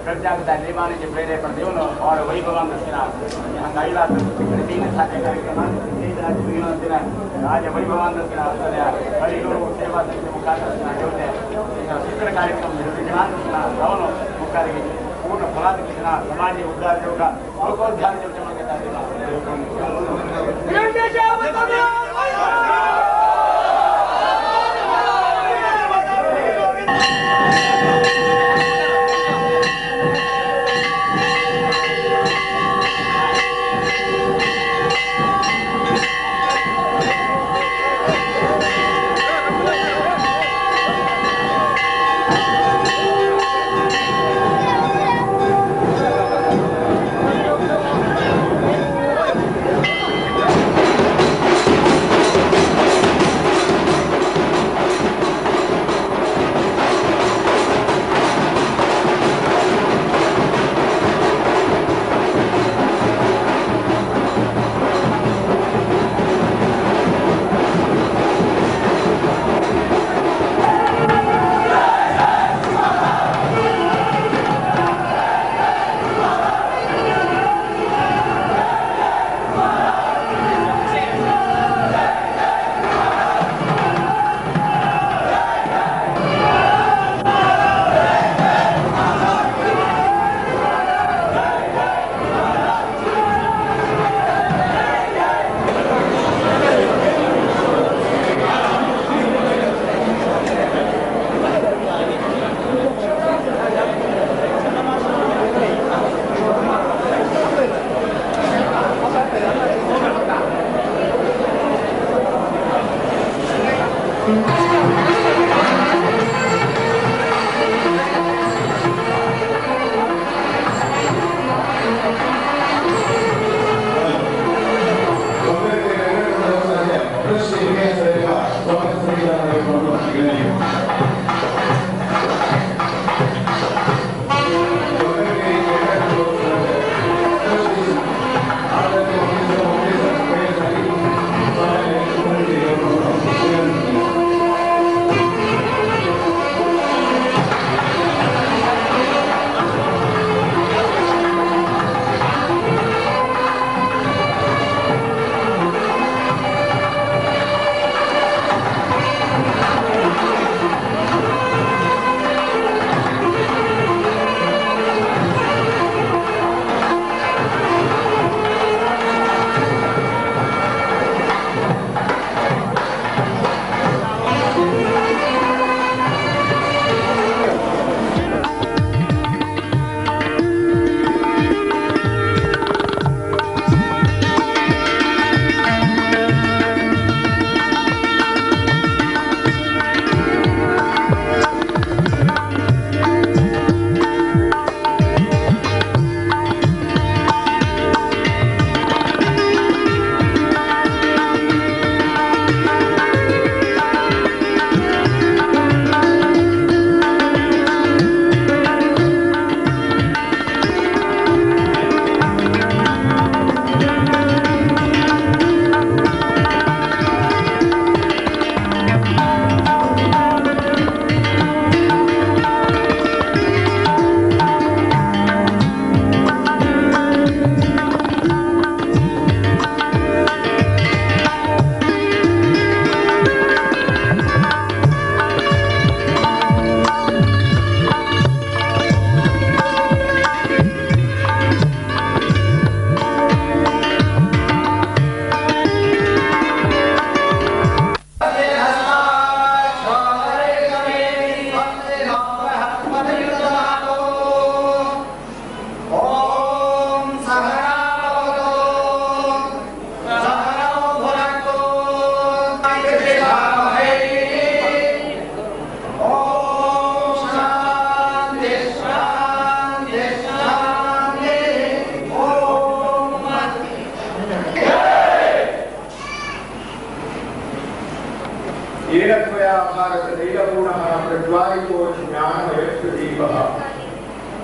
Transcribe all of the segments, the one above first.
प्रजापिता देवाने के प्रेरेपण देवनो और वैभवान दक्षिणा यहाँ गाइला तीन सारे कार्यक्रम राज वैभवान दक्षिणा हरिगुरु सेवा समिति मुखार शिक्षण कार्यक्रम निर्माण दक्षिणा भवन मुखार पूर्ण फला दक्षिणा समाज उद्धार योग लोकोद्धार योग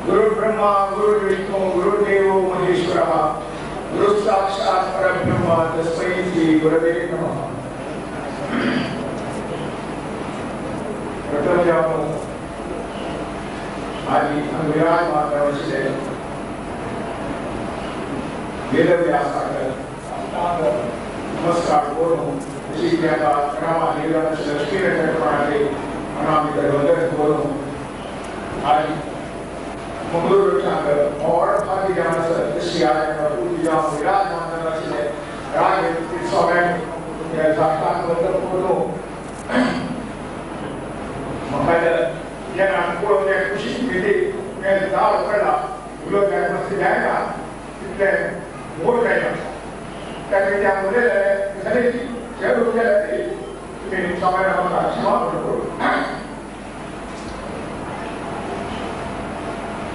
गुरु ब्रह्मा गुरु विष्णु गुरुदेवो महेश्वरः गुरु साक्षात् परब्रह्म तस्मै श्री गुरवे नमः। आदि विराजमान रवशिले वेदव्यासाकर नमस्कार करून शिक्षकाचा क्रमा निराश लक्ष्मीप्रमाणे अनामित वंदन करून आणि मंगळूरचांग और भागी जाणसं शियाळ्यांना पूजा विराजमान रवशिले राज स्वामी या साक्षात वंदन करून मकाला या नामकोळ या खुशी मिळते या दाव कळला उलट काय मस्ती आहे ना तिथे मोर काय ना त्यामुळे त्यामध्ये झाले की जरूर केलं ते तुम्ही समाज आम्हाला क्षमा करू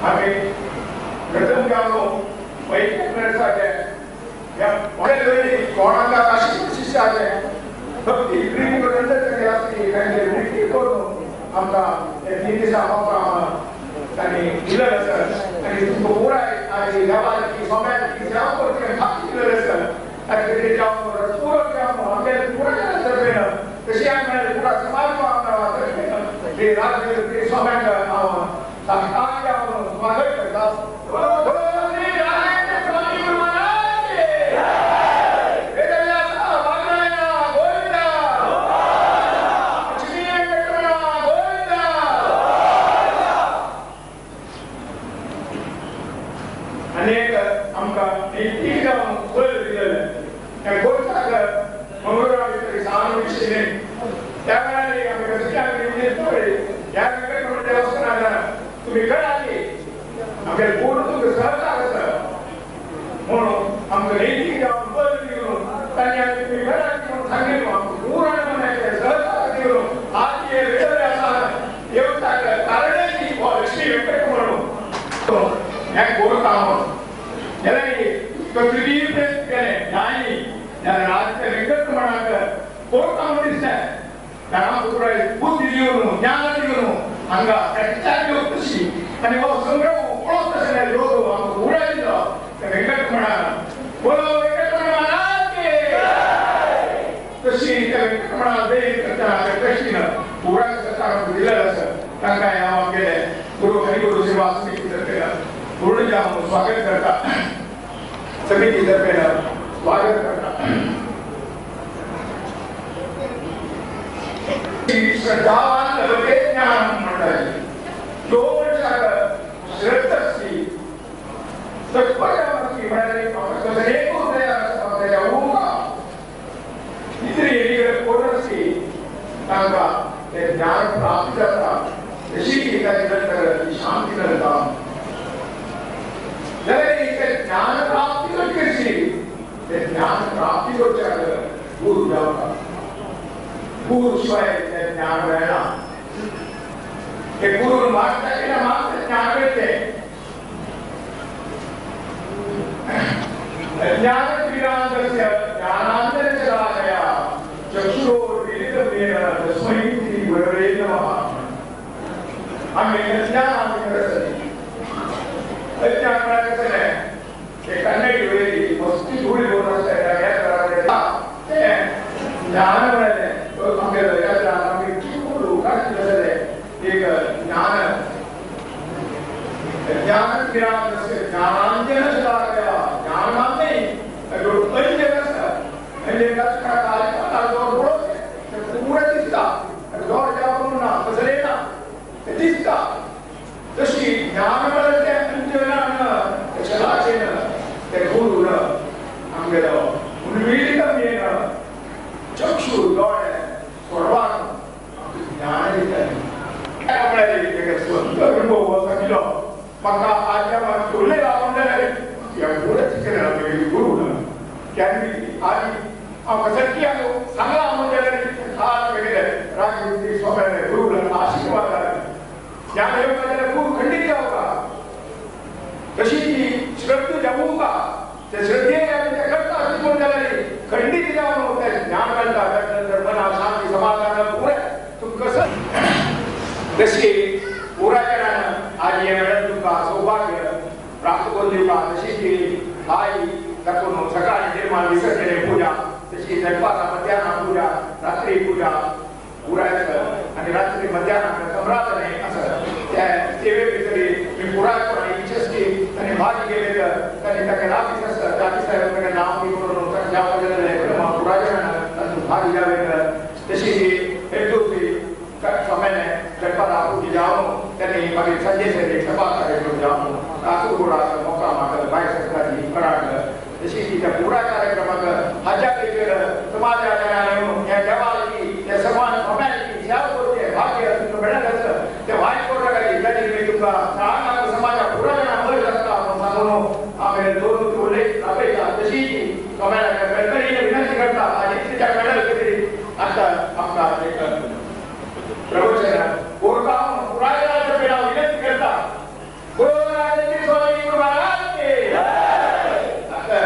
आम्ही प्रथम जाणो पैकीसाठी या पहिले कोणाला काशी शिष्य आहे फक्त इकडे पर्यंत तरी असते काही विनंती करू आमचा नीती सामाचा आणि दिलं असेल आणि तुमचं पूरा आणि गावाची समाजाची ज्यावरती खाती दिलं असेल आणि ते ज्यावर पूर्ण काम आमच्या पूर्ण तर्फेनं तशी आम्हाला पूरा समाज तर्फेनं ते राज्य ते समाज साक्षात स्वागत करतात अनेक आमका एक खोल दिलेलं त्या खोलचा मंगळवारी सानुविषयी त्यावेळेला आम्ही कसं या वेगळ्या देवस्थानाला तुम्ही कळाली आपल्याला पूर्ण तुमचं सहकार असं म्हणून आमचं नेमकी जाऊन खोल घेऊन त्यांनी आम्ही तुम्ही कळाली म्हणून सांगितलं पूर्ण म्हणायचं सहकार घेऊन आज हे वेगळं असं येऊन टाकलं कारणाची लक्ष्मी व्यक्त म्हणून या गोरकाम याला पृथ्वी प्रयत्न केले नाही या राज्य विकत म्हणाक गोरकाम दिसत त्यांना पुत्र बुद्धी देऊन ज्ञान देऊन अंगा त्याच्या योगशी आणि वो संग्रह ओळख असले लोक आमचं उडायचं त्या विकत म्हणा बोलो विकत म्हणा के तशी त्या विकत म्हणा देईल त्या कशीनं पुरा सरकार दिलेलं असं त्यांना यावं गेले गुरु हरिगुरु सेवा समिती तर्फे पूर्ण जाऊन स्वागत करता समिती तर्फे स्वागत करता श्रद्धावान लभते ज्ञान म्हणतात जो श्रद्धसी सत्परामर्शी म्हणाले एक होत्या इतरी एकीकडे कोणसी सांगा ते ज्ञान प्राप्त करता जशी एखादी नंतर शांती करता जरी ज्ञान प्राप्ति कशी ज्ञान प्राप्ति को गुरु जाऊंगा गुरु शिवाय ज्ञान रहना गुरु मागता के मागता ज्ञान मिळते ज्ञान क्रीडांगस्य ज्ञानांतर चला गया चक्षुरोर्मिलितमेन तस्मै श्री गुरवे नमः आम्ही ज्ञानांतर अज्ञान कसं आहे ते कन्नडी वेळी वस्ती थोडी बोलत असतात या करायला ज्ञान म्हणाले आपल्याला या आम्ही बोलू काय केलं एक ज्ञान ज्ञान ज्ञान ज्ञानांजन चला गया ज्ञान नाही जो अंजन असतं अंजन का कार्यक्रम जोर बोलते पुरा दिसता जोर जाऊन ना बसले ना ते दिसता तशी ज्ञान मिळते अंजनानं चलाचेनं ते गुरुनं आमगेलो उन्मीलितमेन चक्षु डोळे सोडवान ज्ञान दिलं त्यामुळे एक स्वतंत्र अनुभव सांगितलं मका आज्ञा तुले लावले या गुरुची केला गुरुनं त्यांनी आधी कसं की आलो सांगा म्हणजे हात वगैरे राजनीती स्वामी गुरुला आशीर्वाद त्यामुळे माझ्याला खूप खंडित जाऊ का कशी श्रद्धा जाऊ का त्या श्रद्धेच्या करता अशी झाली खंडित जाऊन होते ज्ञान करता त्यानंतर मना शांती समाधान पुरे तुम कसं तशी पुरा करानं आज या वेळेत तुमका सौभाग्य प्राप्त करून देऊ का तशी की आई दाखवून सकाळी निर्माण विसर्जने पूजा तशी जन्माला मध्यान्ह पूजा रात्री पूजा पुरायचं आणि रात्री मध्यान्ह सम्राट नाही असं त्या सेवेभितरी पुरा इच्छेसकी आणि भाग गेले त्यांनी त्या ग्राफिक्स जाती साहेबांकडे नाव निवडून तर ज्या वगैरे मग पुराजन भाग घ्यावे तशी हेतूची समय गणपत आपू की जाओ त्यांनी मागे संजय से सभा कार्यक्रम जाओ आसू गोडा मौका मागल बाय सरकारी कराड तशी की त्या पुरा कार्यक्रमात हजार समाजाने या जवानी या समाज समाजाची सेवा करते भाग्य मिळालं ते वाईट कोणाकडे कधी मी तुला सांगा समाजा पुरा अंमल करता म्हणून आम्ही दोन टोले अपेक्षा तशी समाजा कळकळीने विनंती करता आणि तिच्या कडल किती आता आमचा एक प्रवचन कोर्टा पुरायला पेला विनंती करता कोराची स्वामी महाराज के आता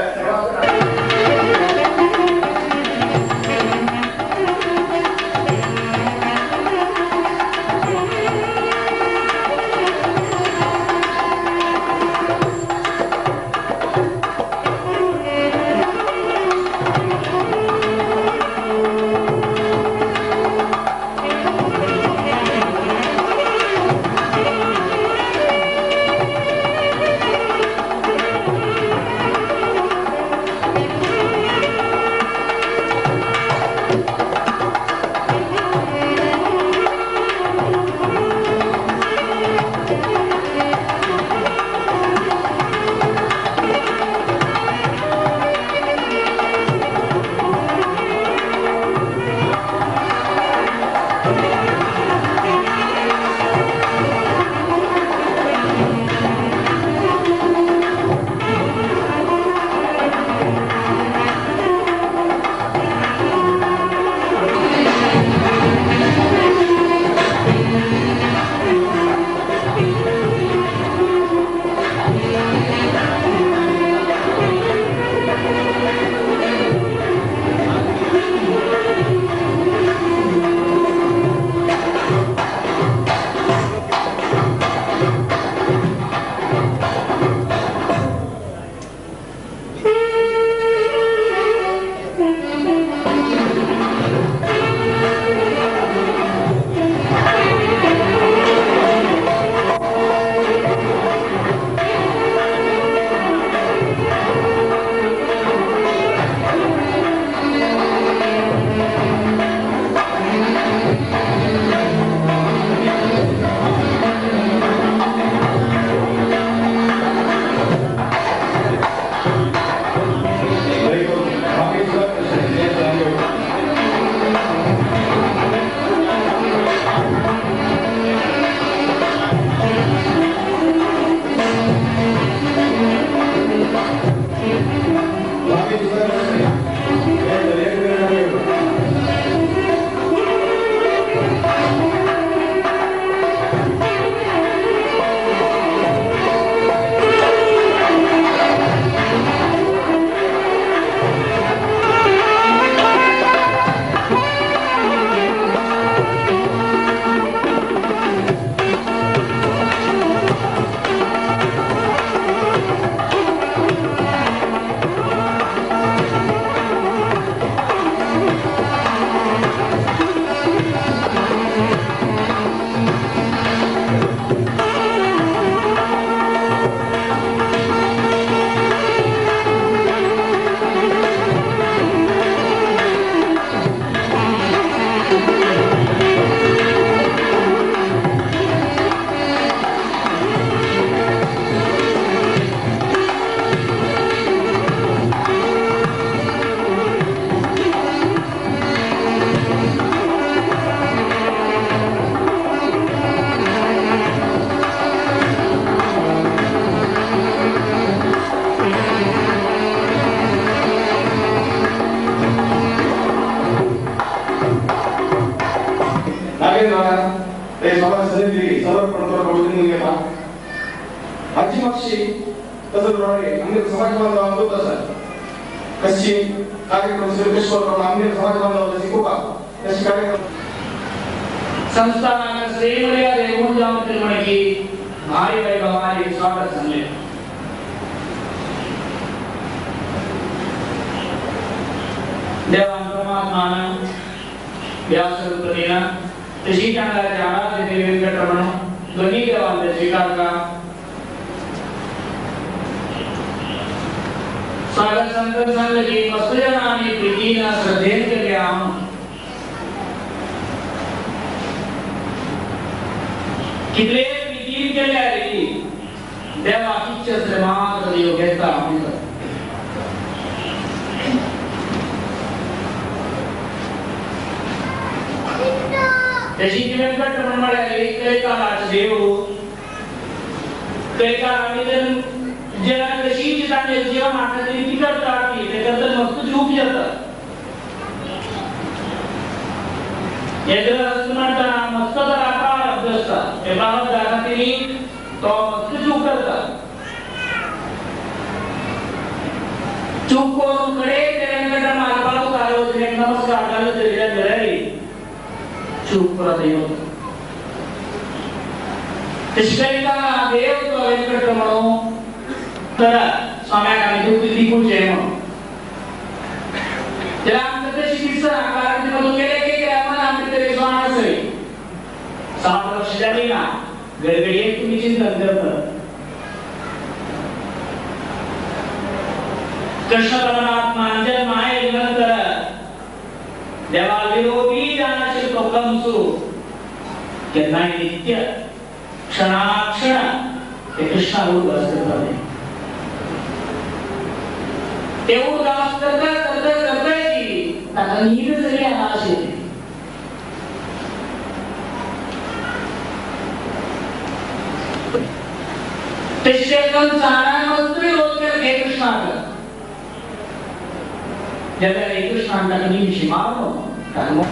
संस्थान श्रीमर्याद ऊर्जामती भारी वैभवारी स्वागत संले देवान परमात्मा व्यासरूपतेन तशी चांगल्याच्या आराध्य देवी वेंकटरमण दोन्ही देवांचे स्वीकार का स्वागत संत संलगी मस्त जनानी प्रीतीना श्रद्धेन केल्या कितले प्रीतीन केल्या रे देवा इच्छा श्रीमान योग्यता आमचं त्याची किंमत म्हणाले काही काळात देव काही काळामध्ये ज्याला कशी चिताने जेव्हा मात्र तरी ती करतात की त्याच्यात मस्त झोप येतात याला असं म्हणतात मस्त तर आकार अभ्यासतात एवढा जागा तरी तो मस्त झोप करतात चूक करून कडे त्यानंतर मालपाला उतारलो तरी नमस्कार झालं तरी घरी चूक करत येतो तशकरिता देव तो वेंकट म्हणून तर स्वाम्याला दुःख दिकून जेवण त्याला आमचं चिकित्सा कारण मधून गेले की आम्हाला आमचे तरी स्वामी असेल 7 वर्ष झाली ना गडगडी एक तुम्ही चिंतन करता कृष्ण परमात्मा अंजन माये नंतर देवा विरोधी जाण्याचे प्रकंसु केना नित्य क्षणाक्षण ते कृष्णारूप असतात ते उदास करता की त्याला नीड जरी आशे ते शेकन सारा मस्त्री रोज के कृष्णाला ज्याला कृष्णाला कधी विषय मारनो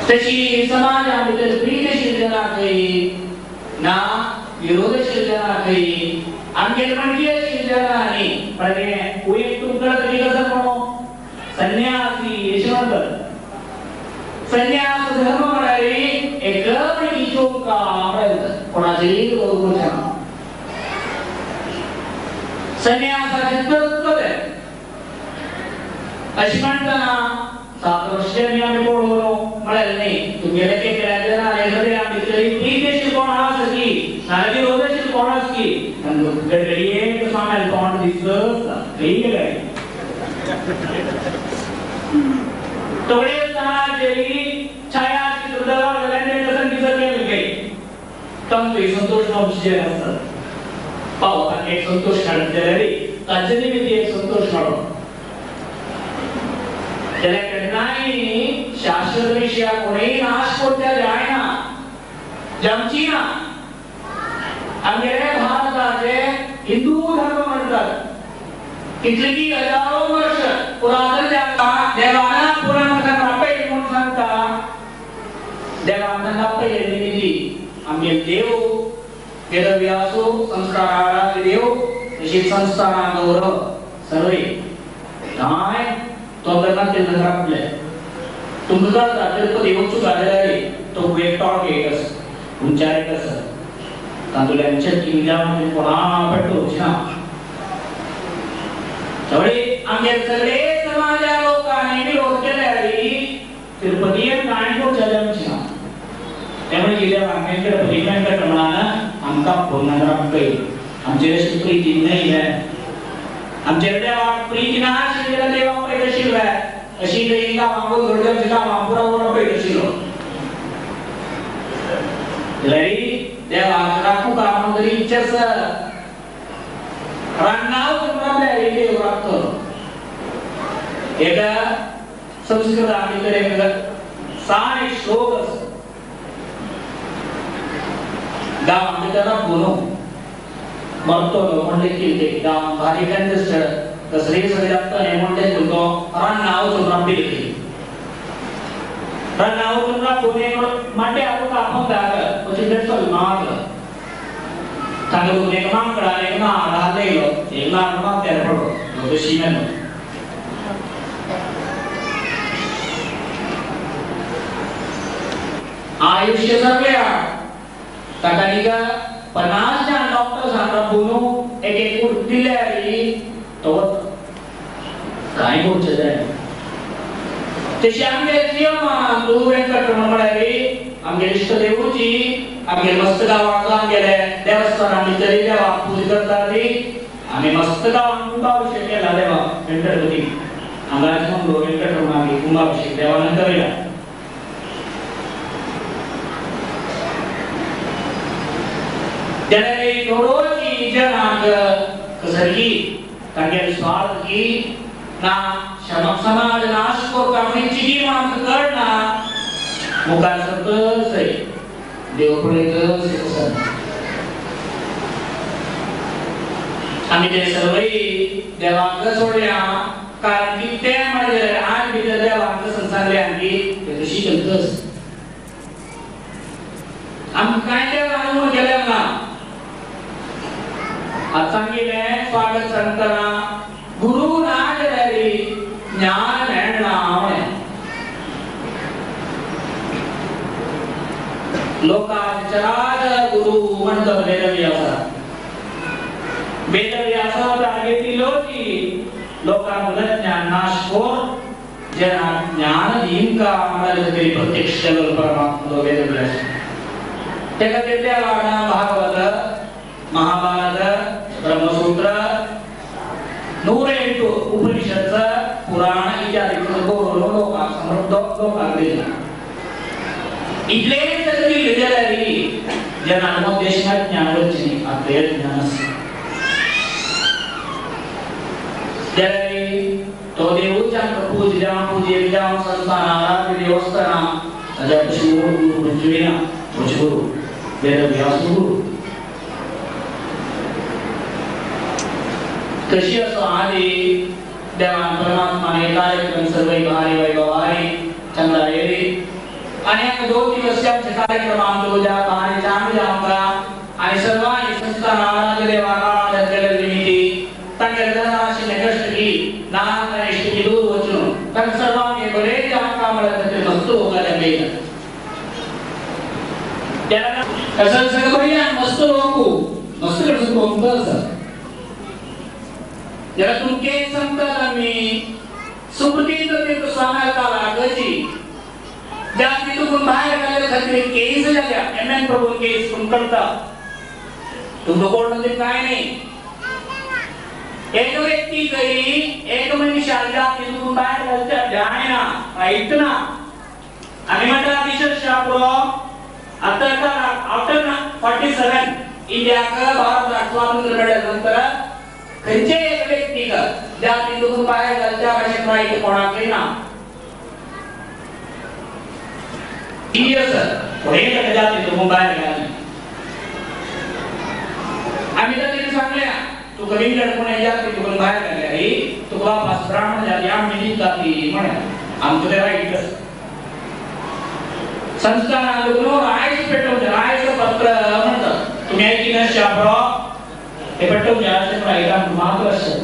त्याची समाजामध्ये प्रीतीशील जना काही ना विरोधशील जना काही आमचे म्हणतीशील जना आणि प्रणे उयेक तुमकडे तरी कसं म्हणो संन्यासी यशवंत संन्यास धर्म म्हणाले एक पण इचोक का आमरत कोणाचेही बरोबर नाही संन्यासाचे तत्व आहे अशी म्हणताना 7 वर्षांनी आम्ही बोलवलो म्हणाले नाही तुम्ही गेले की करायला आले आम्ही तरी प्रीतीशील कोण असकी नाजी रोधशील कोण असकी गडगडी एक स्वामी तोंड दिसलं काही गेलंय तोडे समाजेली छाया चित्रदला गलांडे कसं दिसत गेलं काही तंतु संतोष नवशे असतात पावता एक संतोष काढत रे ताजनी मी एक संतोष काढतो त्याला कडनाई शास्त्र विषय कोणी नाश कोणत्या जायना जमची ना आमचे भारताचे हिंदू धर्म म्हणतात किती हजारो वर्ष पुरातन देवाना पुराण रापे म्हणून सांगता देवाना रापे निमित्ती आमचे देव वेदव्यासो संस्काराला देव तशी संस्कारांवर सर्व काय तो करणार ते नरापले तुमचा तिरुपती देवच झालेला आहे तो एक टॉक एकच तुमच्या एकच तांदुळ्यांच्या किल्ल्यामध्ये पुन्हा भेटतो ना त्यामुळे आमचे सगळे समाजा लोकांनी विरोध केल्याने तिरुपती काणकोट जलमची त्यामुळे गेल्या वांगेकर परिमाणकर प्रमाणात आमका पूर्ण राखते आमचे अशी प्रीती नाही आहे आमच्या देवा प्रीती नाश केला देवा पैदशील आहे अशी काही का वांगो जोडलं जिला वांगुरावर पैदशील लई देवा राखू का म्हणून तरी इच्छाच रानाव तुम्हाला देव राखतो एका संस्कृत आम्ही सारे श्लोक गाव आम्ही त्याला बोलू मरतो म्हणजे की गाव भारी कंदस दसरे सगळे जास्त आहे म्हणजे बोलतो रानाव तुम्हाला दिली रानाव तुम्हाला कोणी म्हणजे आपण आपण दाग म्हणजे देतो माग तांगो एक मांकडा एक ना राहलेलो एक ना माग त्याला पडतो तो सीमेन आयुष्य सगळ्या ताकानिका 50 जण डॉक्टर सांगता बोलू एक एक दिले आली तो काय बोलचे जाय तशी आमचे नियम तू वेंकट म्हणाले आमचे इष्ट देवची आमचे मस्त गावात गेले देवस्थान आम्ही तरी देवा पूजा करता ती आम्ही मस्त गावात अभिषेक केला देवा हांगाच मग वेंकटरमणाची कुंभाभिषेक देवानं करूया. त्याने थोडोची जनाग कसरकी तांगे स्वार्थ की ना समाज नाश करता म्हणजे जी माणसं करना मुखार सतत आहे देव पळयत शिकसन आम्ही ते सर्वही देवांक सोडल्या कारण की ते म्हणजे आज भितर देवांक संसारले आणखी ते कशी चलतस आम्ही काय देव अनुभव केले ना आज सांगितले स्वागत सांगताना गुरु नागरी ज्ञान मेळना लोकांचराज गुरु म्हणतो वेदव्यासा वेदव्यासा जागेतील लोकांमध्ये ज्ञान नाशकोर जना ज्ञान दीनका आम्हाला तरी प्रत्यक्ष परमात्मा वेदव्यास त्याला त्या वाडा भागवत महाभारत ब्रह्मसूत्र 108 उपनिषद पुराण इत्यादी लोकांसमोर लोकांना इतले तरी विद्यालय जनामोद्देशना ज्ञानवचनी आपले ज्ञानस त्यावेळी तो देवच्या पूजा संस्थानाला देवस्थाना त्याच्यापाशी गुरु पंचवीना गुरु वेदव्यास गुरु तशी असो आधी देवान परमात्माने कार्यक्रम सर्व भारी वैभवारी चंद्रायरी अनेक 2 दिवसांचे कार्यक्रम आमच्या भारी चांगले आमका आणि सर्वांनी संस्थानाला देवाला केलेली निमित्ती तांगे जनाशी कष्ट की नाम कष्ट की दूर वचन तन सर्वांनी बरे आमका मला ते मस्त होगाले गेले त्याला कसं सगळं बढिया मस्त लोकू मस्त कसं कोणतं जरा तुमके संतान मी सुकृतीत ते स्वामीला लागची जाती तुम बाहेर गेले खत्री केस झाल्या एमएन प्रभू केस तुम करता तुम कोण म्हणजे काय नाही एक व्यक्ती गई एक मनुष्य जाती तुम बाहेर गेलच्या ध्याना ऐकना आणि म्हणता विशेष शास्त्र आता आफ्टर 47 इंडिया का भारत स्वातंत्र्य मिळाल्यानंतर खंयचे एक व्यक्ती जाती तुम बाहेर गेलच्या भाषेत माहिती कोणाकडे ना पुढे जाती तुम बाहेर गेला आम्ही तर तिने सांगल्या तू कधी लडकोने जाती तुम बाहेर गेल्या रे तू वापस ब्राह्मण जाती आम्ही नीट जाती म्हणा आमचं ते राईट संस्थानाला आयस पेटवून आयस पत्र म्हणतात तुम्ही ऐकी ना शाप्रो हे पेटवून जायचं राहिला महत्वाचं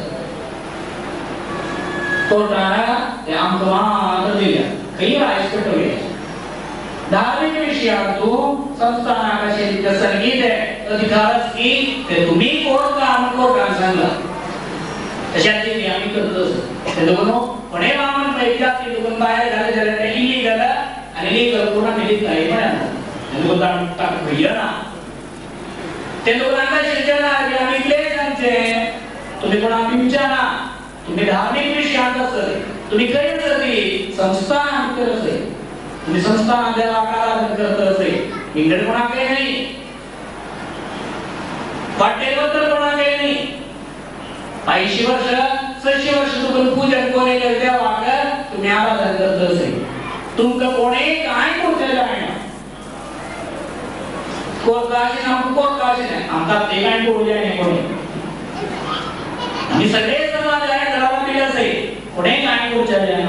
कोर्टाला ते आमचं मात्र दिल्या काही आयस पेटवले धार्मिक विषयातून संस्थानाचे संगीत आहे अधिकारच की ते तुम्ही कोर्ट का सांगला तशाची मी आम्ही करतो ते दोनो पणे मामन पैजाती दुकान बाहेर झाले झाले ते इलीगल आणि लीगल पुन्हा मिळत नाही म्हणा दुकान टाक भैया ना ते दोघांना शिक्षणा आम्ही क्लेशांचे तुम्ही कोणा विचारा तुम्ही धार्मिक विषयात असेल तुम्ही काही नसती संस्थान करत असेल तुम्ही संस्थान देवा आराधन करत असेल इंग्रज कोणाकडे नाही पाटेबद्दल कोणाकडे नाही 80 वर्ष 60 वर्ष तुम्ही पूजन कोणी करते वागा तुम्ही आराधन करत असेल तुमका कोणी काय करते जाणे कोर्टाशी नाम कोर्टाशी नाही आमचा ते काय बोलले नाही कोणी आम्ही सगळे समाज आहे घराला दिले असेल कोणी काय करते जाणे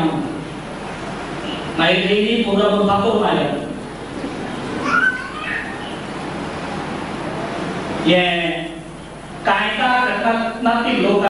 नाही देवी पूर्ण भागवत आल्या ये कायदा करतात ना ती लोक